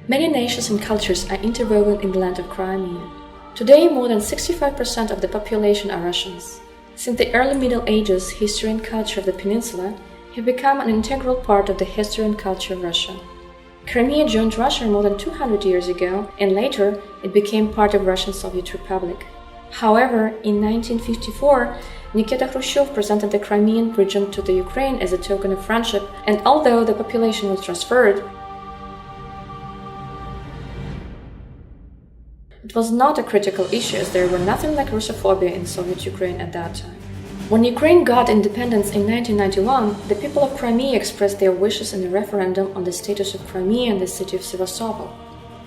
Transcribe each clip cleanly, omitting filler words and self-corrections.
Many nations and cultures are interwoven in the land of Crimea. Today, more than 65% of the population are Russians. Since the early Middle Ages, history and culture of the peninsula have become an integral part of the history and culture of Russia. Crimea joined Russia more than 200 years ago, and later it became part of Russian Soviet Republic. However, in 1954, Nikita Khrushchev presented the Crimean region to the Ukraine as a token of friendship, and although the population was transferred, it was not a critical issue, as there were nothing like Russophobia in Soviet Ukraine at that time. When Ukraine got independence in 1991, the people of Crimea expressed their wishes in a referendum on the status of Crimea and the city of Sevastopol.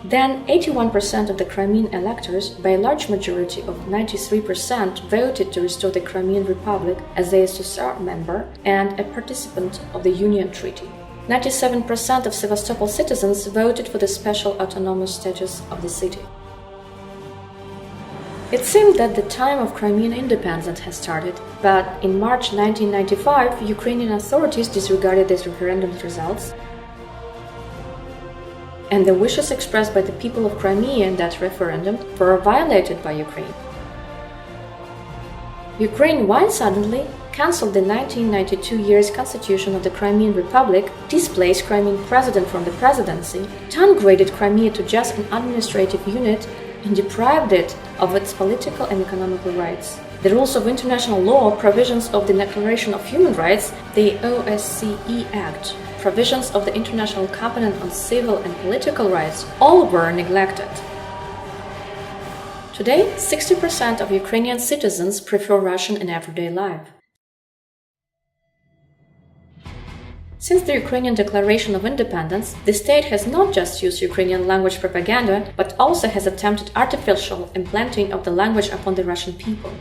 Then, 81% of the Crimean electors, by a large majority of 93%, voted to restore the Crimean Republic as a SSR member and a participant of the Union Treaty. 97% of Sevastopol citizens voted for the special autonomous status of the city. It seemed that the time of Crimean independence had started, but in March 1995, Ukrainian authorities disregarded these referendum results, and the wishes expressed by the people of Crimea in that referendum were violated by Ukraine. Ukraine, once suddenly, cancelled the 1992 year's constitution of the Crimean Republic, displaced Crimean president from the presidency, downgraded Crimea to just an administrative unit, and deprived it of its political and economical rights. The rules of international law, provisions of the Declaration of Human Rights, the OSCE Act, provisions of the International Covenant on Civil and Political Rights, all were neglected. Today, 60% of Ukrainian citizens prefer Russian in everyday life. Since the Ukrainian Declaration of Independence, the state has not just used Ukrainian language propaganda, but also has attempted artificial implanting of the language upon the Russian people.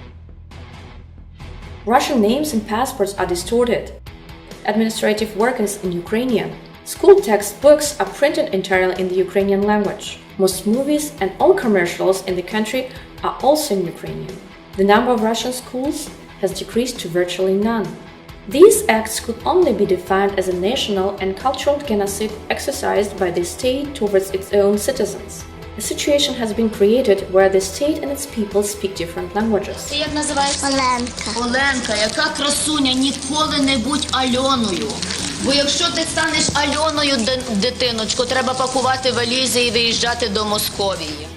Russian names and passports are distorted. Administrative work is in Ukrainian. School textbooks are printed entirely in the Ukrainian language. Most movies and all commercials in the country are also in Ukrainian. The number of Russian schools has decreased to virtually none. These acts could only be defined as a national and cultural genocide exercised by the state towards its own citizens. A situation has been created where the state and its people speak different languages. Як називається? Оленка. Оленка, яка красуня, ніколи не будь Альоною. Бо якщо ти станеш Альоною, дитиночко, треба пакувати валізи і виїжджати до Московії.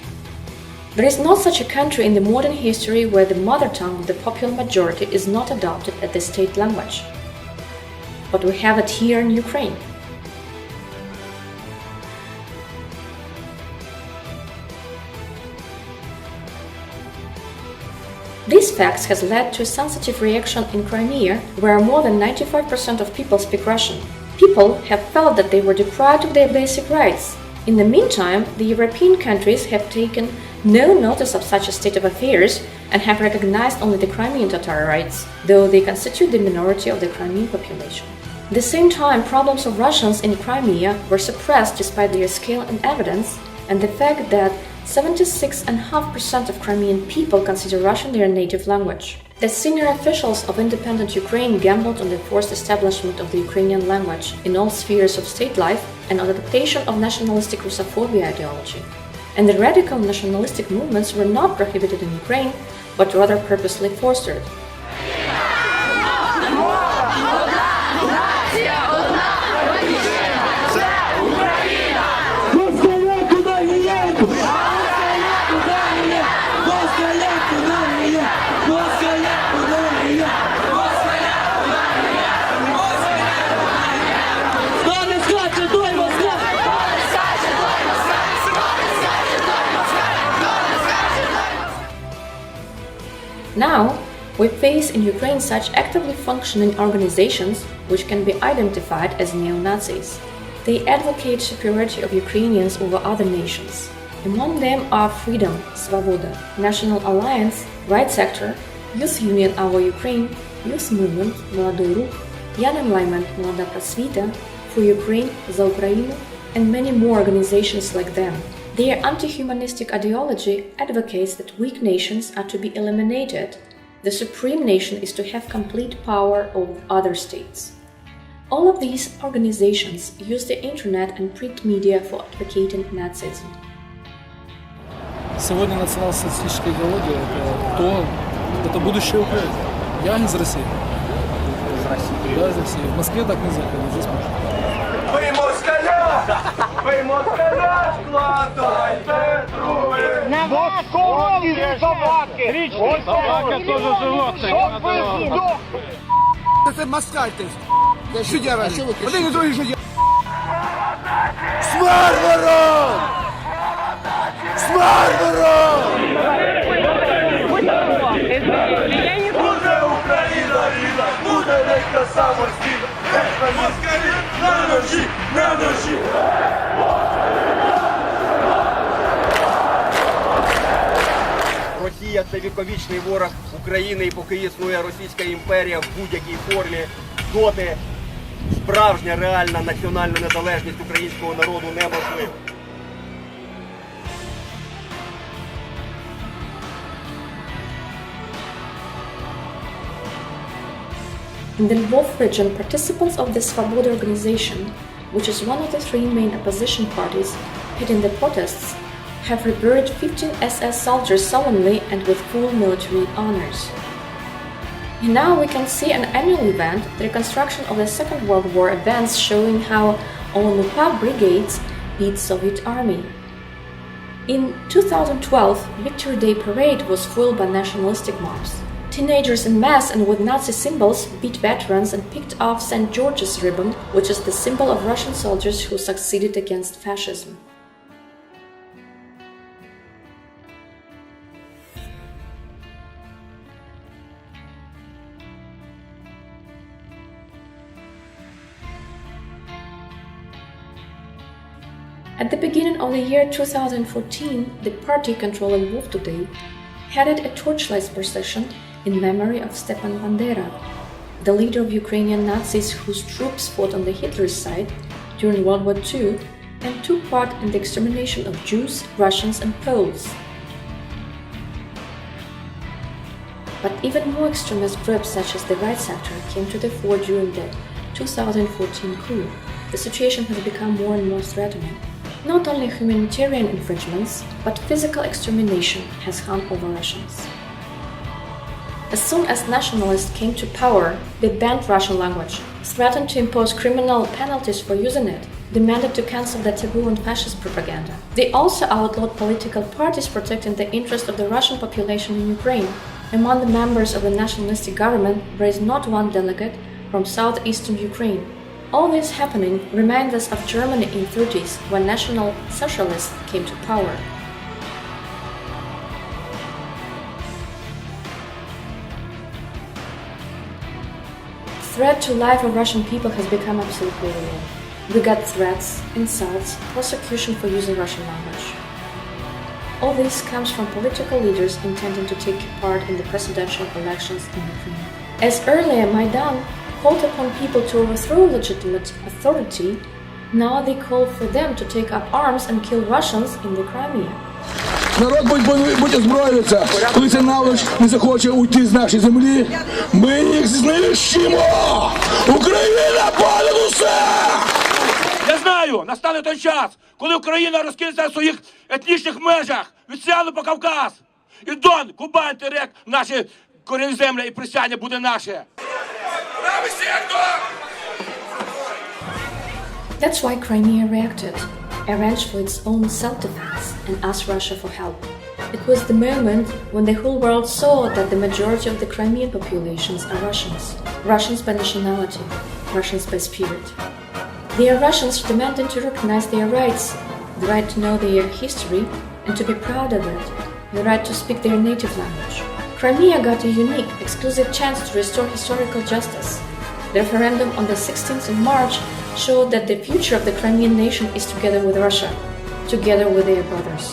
There is no such a country in the modern history where the mother tongue of the popular majority is not adopted as the state language. But we have it here in Ukraine. These facts has led to a sensitive reaction in Crimea, where more than 95% of people speak Russian. People have felt that they were deprived of their basic rights. In the meantime, the European countries have taken no notice of such a state of affairs and have recognized only the Crimean Tatar rights, though they constitute the minority of the Crimean population. At the same time, problems of Russians in Crimea were suppressed despite their scale and evidence, and the fact that 76.5% of Crimean people consider Russian their native language. The senior officials of independent Ukraine gambled on the forced establishment of the Ukrainian language in all spheres of state life and on the adaptation of nationalistic Russophobia ideology. And the radical nationalistic movements were not prohibited in Ukraine, but rather purposely fostered. Now, we face in Ukraine such actively functioning organizations which can be identified as neo-Nazis. They advocate superiority of Ukrainians over other nations. Among them are Freedom, Svoboda, National Alliance, Right Sector, Youth Union Our Ukraine, Youth Movement, Молодой Рух, Young Enlightenment, Молода Просвіта, For Ukraine, За Україну, and many more organizations like them. Their anti-humanistic ideology advocates that weak nations are to be eliminated. The supreme nation is to have complete power over other states. All of these organizations use the internet and print media for advocating Nazism. Сегодня национал-социалистическая идеология – это будущее Украины. Я из России. Из России? Да, из России. В Москве так нельзя, здесь можно. Ви москаля! Ви москаля! Складайте труби! На московські собаки! Ось собака теж животне! Це москаль ти! Що делаешь? Один и другой что делаешь? Смерть ворон! Смерть ворон! Буде Україна рідна! Буде ненька самостійна! Москалі! На ножі! На ножі! Росія – це віковічний ворог України, і поки існує Російська імперія в будь-якій формі, доти справжня реальна національна незалежність українського народу неможлива. In the Lvov region, participants of the Svoboda organization, which is one of the three main opposition parties heading the protests, have reburied 15 SS soldiers solemnly and with full military honors. And now we can see an annual event, the reconstruction of the Second World War events showing how Olonupa brigades beat Soviet army. In 2012, Victory Day parade was fueled by nationalistic mobs. Teenagers in mass and with Nazi symbols beat veterans and picked off St. George's ribbon, which is the symbol of Russian soldiers who succeeded against fascism. At the beginning of the year 2014, the party controlling Lvov today headed a torchlight procession in memory of Stepan Bandera, the leader of Ukrainian Nazis whose troops fought on the Hitler's side during World War II and took part in the extermination of Jews, Russians and Poles. But even more extremist groups such as the Right Sector came to the fore during the 2014 coup. The situation has become more and more threatening. Not only humanitarian infringements, but physical extermination has hung over Russians. As soon as nationalists came to power, they banned Russian language, threatened to impose criminal penalties for using it, demanded to cancel the taboo on fascist propaganda. They also outlawed political parties protecting the interest of the Russian population in Ukraine. Among the members of the nationalistic government, there is not one delegate from southeastern Ukraine. All this happening reminds us of Germany in the 30s, when National Socialists came to power. The threat to life of Russian people has become absolutely real. We got threats, insults, prosecution for using Russian language. All this comes from political leaders intending to take part in the presidential elections in Ukraine. As earlier Maidan called upon people to overthrow legitimate authority, now they call for them to take up arms and kill Russians in the Crimea. Народ будь озброїться, коли ця наволоч не захоче уйти з нашої землі, ми їх знищимо! Україна понад усе! Я знаю, настане той час, коли Україна розкинеться в своїх етнічних межах від Сіану по Кавказ. І Дон, Кубань, Терек, наші корінні землі і присягання буде наше. That's why Crimea reacted, arranged for its own self-defense and asked Russia for help. It was the moment when the whole world saw that the majority of the Crimean populations are Russians. Russians by nationality, Russians by spirit. They are Russians demanding to recognize their rights, the right to know their history and to be proud of it, the right to speak their native language. Crimea got a unique, exclusive chance to restore historical justice. The referendum on the 16th of March showed that the future of the Crimean nation is together with Russia, together with their brothers.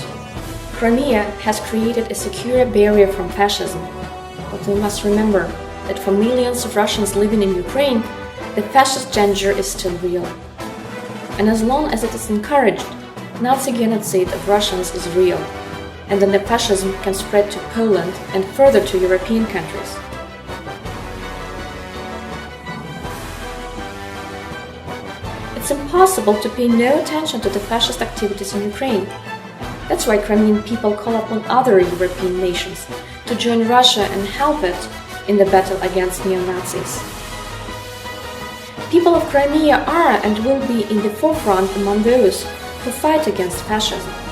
Crimea has created a secure barrier from fascism, but we must remember that for millions of Russians living in Ukraine, the fascist danger is still real. And as long as it is encouraged, Nazi genocide of Russians is real, and then the fascism can spread to Poland and further to European countries. impossible to pay no attention to the fascist activities in Ukraine. That's why Crimean people call upon other European nations to join Russia and help it in the battle against neo-Nazis. People of Crimea are and will be in the forefront among those who fight against fascism.